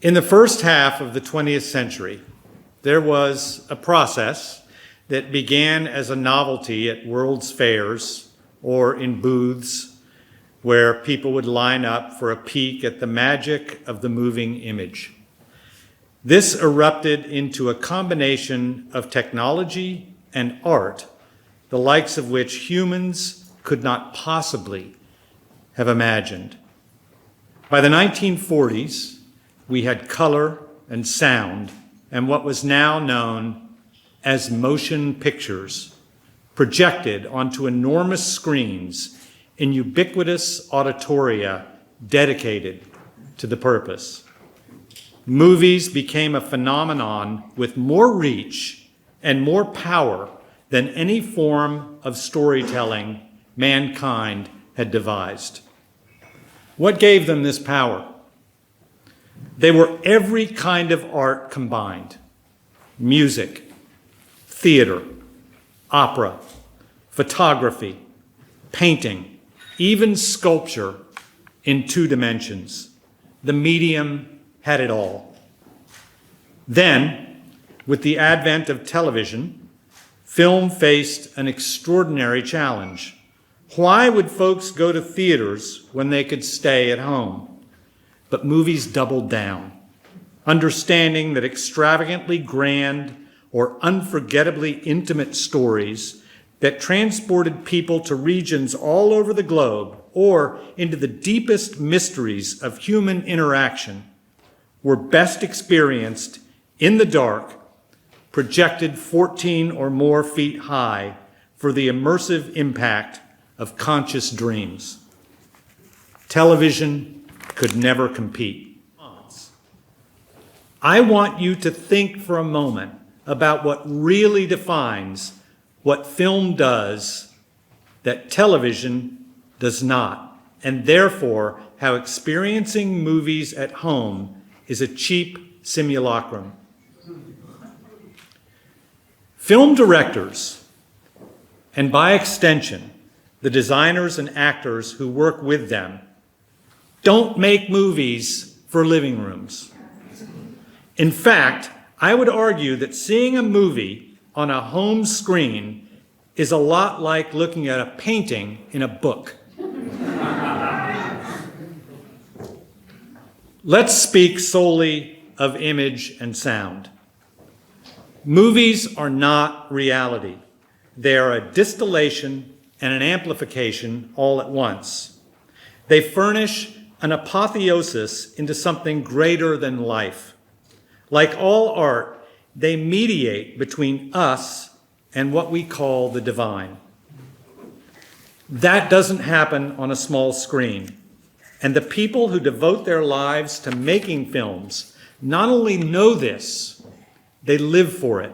In the first half of the 20th century, there was a process that began as a novelty at World's Fairs or in booths where people would line up for a peek at the magic of the moving image. This erupted into a combination of technology and art, the likes of which humans could not possibly have imagined. By the 1940s, we had color and sound and what was now known as motion pictures projected onto enormous screens in ubiquitous auditoria dedicated to the purpose. Movies became a phenomenon with more reach and more power than any form of storytelling mankind had devised. What gave them this power? They were every kind of art combined: music, theater, opera, photography, painting, even sculpture in 2 dimensions. The medium had it all. Then, with the advent of television, film faced an extraordinary challenge. Why would folks go to theaters when they could stay at home? But movies doubled down, understanding that extravagantly grand or unforgettably intimate stories that transported people to regions all over the globe or into the deepest mysteries of human interaction were best experienced in the dark, projected 14 or more feet high for the immersive impact of conscious dreams. Television could never compete. I want you to think for a moment about what really defines what film does that television does not, and therefore how experiencing movies at home is a cheap simulacrum. Film directors, and by extension, the designers and actors who work with them, don't make movies for living rooms. In fact, I would argue that seeing a movie on a home screen is a lot like looking at a painting in a book. Let's speak solely of image and sound. Movies are not reality. They are a distillation and an amplification all at once. They furnish an apotheosis into something greater than life. Like all art, they mediate between us and what we call the divine. That doesn't happen on a small screen. And the people who devote their lives to making films not only know this, they live for it.